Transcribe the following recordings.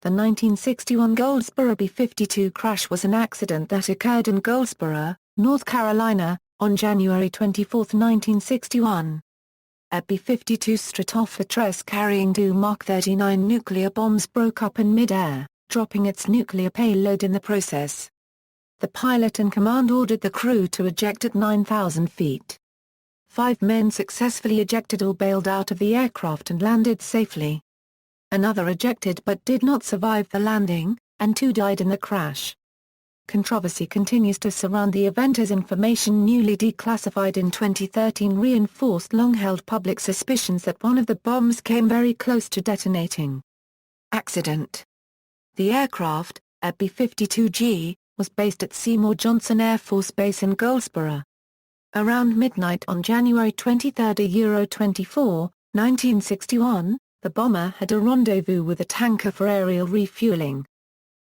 The 1961 Goldsboro B-52 crash was an accident that occurred in Goldsboro, North Carolina, on January 24, 1961. A B-52 Stratofortress carrying two Mark 39 nuclear bombs broke up in mid-air, dropping its nuclear payload in the process. The pilot in command ordered the crew to eject at 9,000 feet. 5 men successfully ejected or bailed out of the aircraft and landed safely. Another ejected but did not survive the landing, and 2 died in the crash. Controversy continues to surround the event as information newly declassified in 2013 reinforced long-held public suspicions that one of the bombs came very close to detonating. Accident. The aircraft, a B-52G, was based at Seymour Johnson Air Force Base in Goldsboro. Around midnight on January 23, Euro 24, 1961, the bomber had a rendezvous with a tanker for aerial refueling.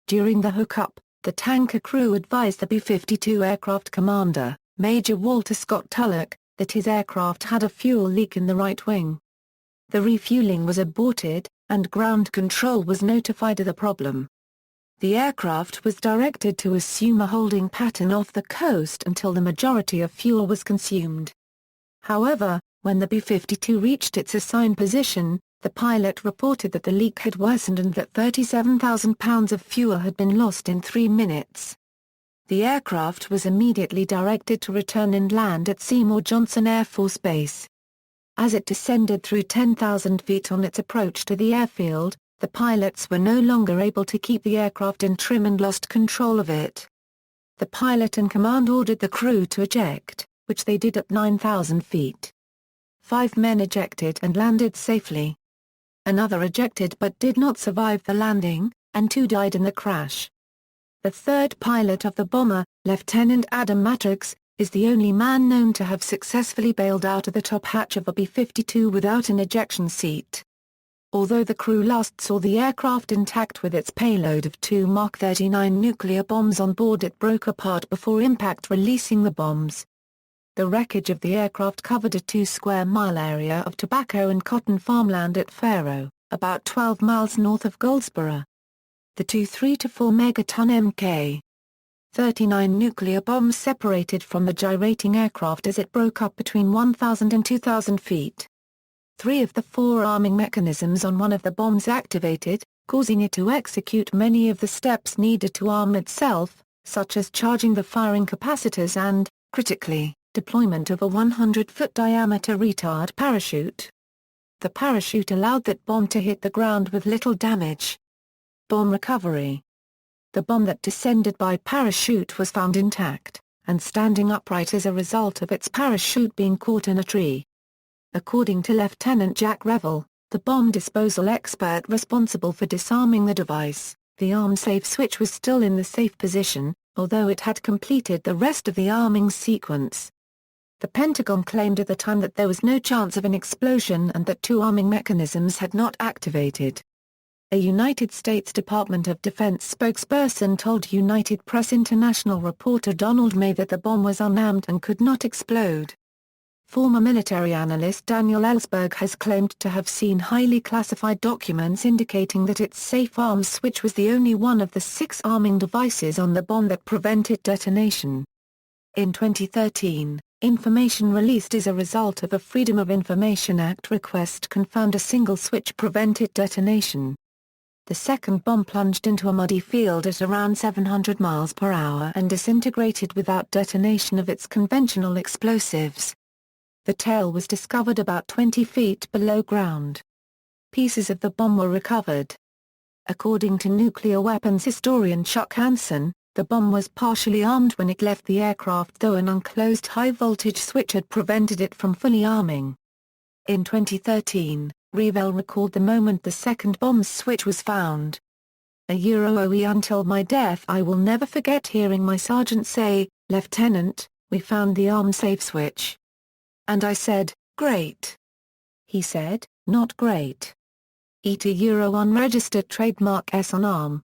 During the hookup, the tanker crew advised the B-52 aircraft commander, Major Walter Scott Tulloch, that his aircraft had a fuel leak in the right wing. The refueling was aborted, and ground control was notified of the problem. The aircraft was directed to assume a holding pattern off the coast until the majority of fuel was consumed. However, when the B-52 reached its assigned position, the pilot reported that the leak had worsened and that 37,000 pounds of fuel had been lost in 3 minutes. The aircraft was immediately directed to return and land at Seymour Johnson Air Force Base. As it descended through 10,000 feet on its approach to the airfield, the pilots were no longer able to keep the aircraft in trim and lost control of it. The pilot in command ordered the crew to eject, which they did at 9,000 feet. 5 men ejected and landed safely. Another ejected but did not survive the landing, and 2 died in the crash. The third pilot of the bomber, Lieutenant Adam Matrix, is the only man known to have successfully bailed out of the top hatch of a B-52 without an ejection seat. Although the crew last saw the aircraft intact with its payload of 2 Mark 39 nuclear bombs on board, it broke apart before impact, releasing the bombs. The wreckage of the aircraft covered a 2-square-mile area of tobacco and cotton farmland at Faro, about 12 miles north of Goldsboro. The 2 3 to 4 megaton Mk. 39 nuclear bombs separated from the gyrating aircraft as it broke up between 1,000 and 2,000 feet. 3 of the 4 arming mechanisms on one of the bombs activated, causing it to execute many of the steps needed to arm itself, such as charging the firing capacitors and, critically, deployment of a 100-foot diameter retard parachute. The parachute allowed that bomb to hit the ground with little damage. Bomb recovery. The bomb that descended by parachute was found intact, and standing upright as a result of its parachute being caught in a tree. According to Lieutenant Jack Revel, the bomb disposal expert responsible for disarming the device, the arm safe switch was still in the safe position, although it had completed the rest of the arming sequence. The Pentagon claimed at the time that there was no chance of an explosion and that 2 arming mechanisms had not activated. A United States Department of Defense spokesperson told United Press International reporter Donald May that the bomb was unarmed and could not explode. Former military analyst Daniel Ellsberg has claimed to have seen highly classified documents indicating that its safe arms switch was the only one of the 6 arming devices on the bomb that prevented detonation. In 2013, information released as a result of a Freedom of Information Act request confirmed a single switch prevented detonation. The second bomb plunged into a muddy field at around 700 miles per hour and disintegrated without detonation of its conventional explosives. The tail was discovered about 20 feet below ground. Pieces of the bomb were recovered. According to nuclear weapons historian Chuck Hansen, the bomb was partially armed when it left the aircraft, though an unclosed high-voltage switch had prevented it from fully arming. In 2013, Revel recalled the moment the second bomb's switch was found. Until my death I will never forget hearing my sergeant say, "Lieutenant, we found the arm safe switch." And I said, "Great." He said, "Not great." Unregistered trademark S on arm.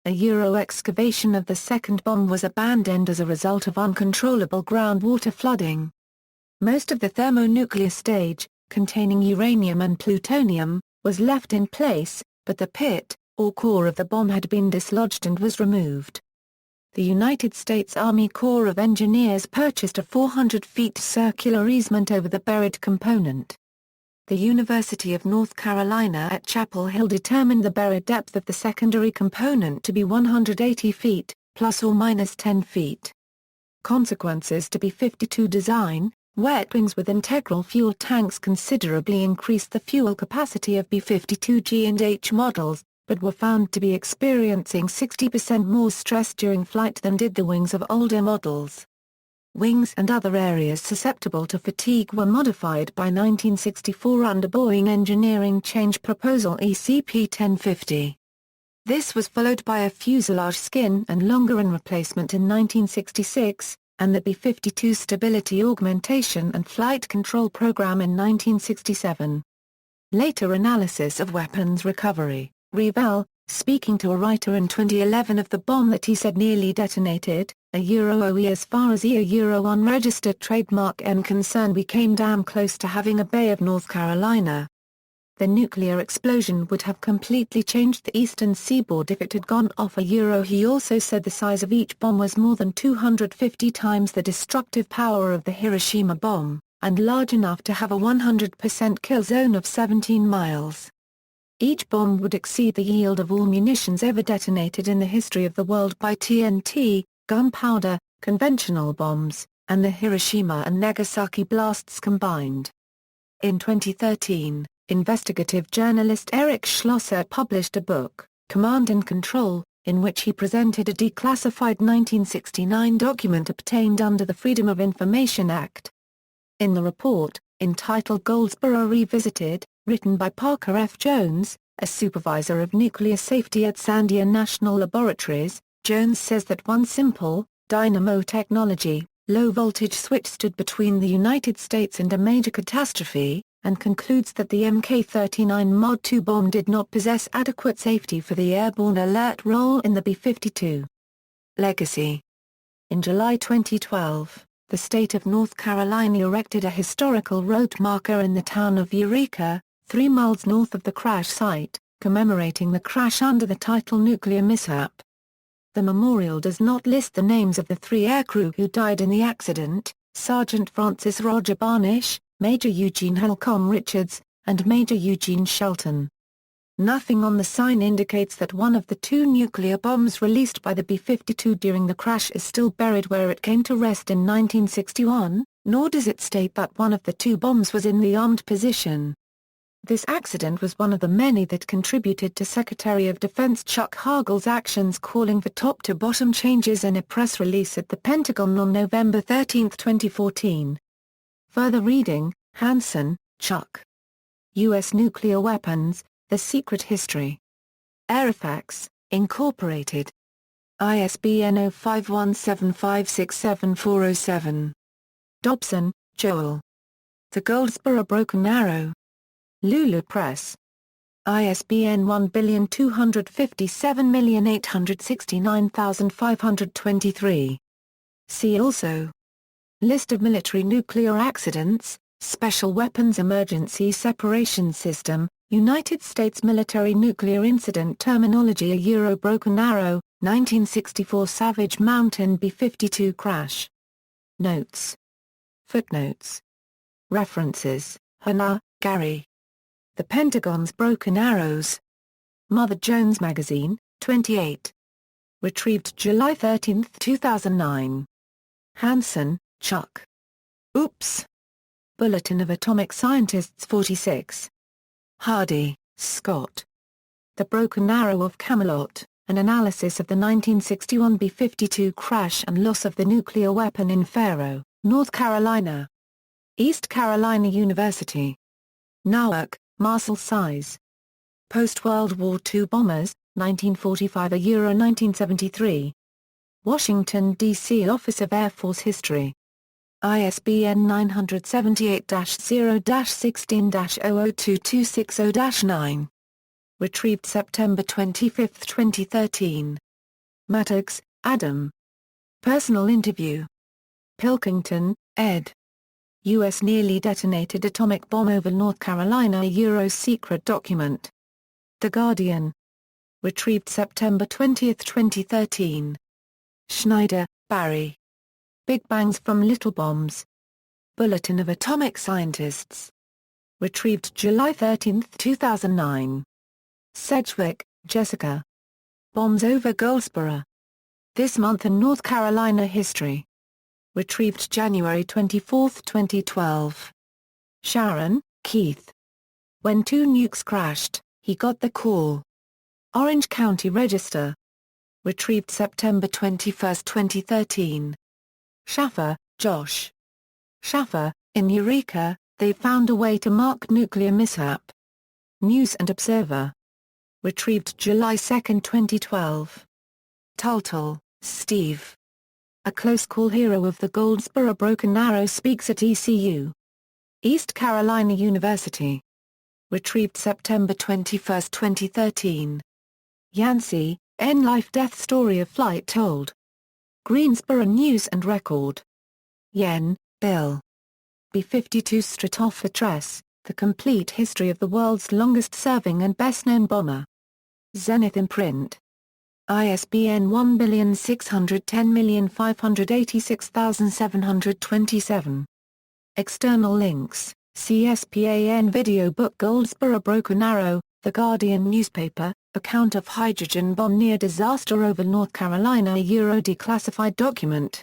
Excavation of the second bomb was abandoned as a result of uncontrollable groundwater flooding. Most of the thermonuclear stage, containing uranium and plutonium, was left in place, but the pit, core of the bomb had been dislodged and was removed. The United States Army Corps of Engineers purchased a 400 feet circular easement over the buried component. The University of North Carolina at Chapel Hill determined the buried depth of the secondary component to be 180 feet, plus or minus 10 feet. Consequences to B-52 design: wet wings with integral fuel tanks considerably increased the fuel capacity of B-52G and H models, but were found to be experiencing 60% more stress during flight than did the wings of older models. Wings and other areas susceptible to fatigue were modified by 1964 under Boeing Engineering Change Proposal ECP-1050. This was followed by a fuselage skin and longeron replacement in 1966, and the B-52 Stability Augmentation and Flight Control Program in 1967. Later analysis of weapons recovery: Revell, speaking to a writer in 2011 of the bomb that he said nearly detonated, OE as far as unregistered trademark and concern, we came damn close to having a Bay of North Carolina. The nuclear explosion would have completely changed the eastern seaboard if it had gone off He also said the size of each bomb was more than 250 times the destructive power of the Hiroshima bomb, and large enough to have a 100% kill zone of 17 miles. Each bomb would exceed the yield of all munitions ever detonated in the history of the world by TNT, gunpowder, conventional bombs, and the Hiroshima and Nagasaki blasts combined. In 2013, investigative journalist Eric Schlosser published a book, Command and Control, in which he presented a declassified 1969 document obtained under the Freedom of Information Act. In the report, entitled Goldsboro Revisited, written by Parker F. Jones, a supervisor of nuclear safety at Sandia National Laboratories, Jones says that one simple, dynamo technology, low-voltage switch stood between the United States and a major catastrophe, and concludes that the Mk-39 Mod 2 bomb did not possess adequate safety for the airborne alert role in the B-52. Legacy. In July 2012, the state of North Carolina erected a historical road marker in the town of Eureka, 3 miles north of the crash site, commemorating the crash under the title Nuclear Mishap. The memorial does not list the names of the 3 aircrew who died in the accident: Sergeant Francis Roger Barnish, Major Eugene Holcomb Richards, and Major Eugene Shelton. Nothing on the sign indicates that one of the 2 nuclear bombs released by the B-52 during the crash is still buried where it came to rest in 1961, nor does it state that one of the 2 bombs was in the armed position. This accident was one of the many that contributed to Secretary of Defense Chuck Hagel's actions calling for top-to-bottom changes in a press release at the Pentagon on November 13, 2014. Further reading: Hansen, Chuck. U.S. Nuclear Weapons, The Secret History. Aerofax, Incorporated. ISBN 0517567407. Dobson, Joel. The Goldsboro Broken Arrow. Lulu Press. ISBN 1257869523. See also: List of military nuclear accidents, Special Weapons Emergency Separation System, United States Military Nuclear Incident Terminology Broken Arrow, 1964 Savage Mountain B-52 Crash. Notes. Footnotes. References: Hanna, Gary. The Pentagon's Broken Arrows. Mother Jones Magazine, 28. Retrieved July 13, 2009. Hansen, Chuck. Oops! Bulletin of Atomic Scientists 46. Hardy, Scott. The Broken Arrow of Camelot, an analysis of the 1961 B-52 crash and loss of the nuclear weapon in Faro, North Carolina. East Carolina University. Newark, Marcel Size. Post-World War II Bombers, 1945–1973. Washington, D.C. Office of Air Force History. ISBN 978-0-16-002260-9. Retrieved September 25, 2013. Mattox, Adam. Personal interview. Pilkington, ed. U.S. nearly detonated atomic bomb over North Carolina. Secret document. The Guardian. Retrieved September 20, 2013. Schneider, Barry. Big Bangs from Little Bombs. Bulletin of Atomic Scientists. Retrieved July 13, 2009. Sedgwick, Jessica. Bombs over Goldsboro. This Month in North Carolina History. Retrieved January 24, 2012. Sharon, Keith. When two nukes crashed, he got the call. Orange County Register. Retrieved September 21, 2013. Schaffer, Josh. Schaffer, in Eureka, they found a way to mark nuclear mishap. News and Observer. Retrieved July 2, 2012. Tultul, Steve. A close call hero of the Goldsboro Broken Arrow speaks at ECU. East Carolina University. Retrieved September 21, 2013. Yancey, N. Life-Death Story of Flight Told. Greensboro News and Record. Yen, Bill. B-52 Stratofortress, The Complete History of the World's Longest-Serving and Best-Known Bomber. Zenith Imprint. ISBN 16105866727. External links, CSPAN Video Book Goldsboro Broken Arrow, The Guardian Newspaper, Account of Hydrogen Bomb Near Disaster over North Carolina declassified document.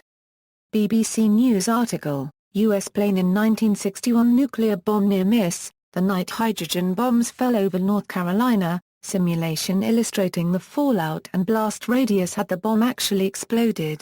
BBC News article, U.S. plane in 1961 nuclear bomb near miss, the night hydrogen bombs fell over North Carolina, simulation illustrating the fallout and blast radius had the bomb actually exploded.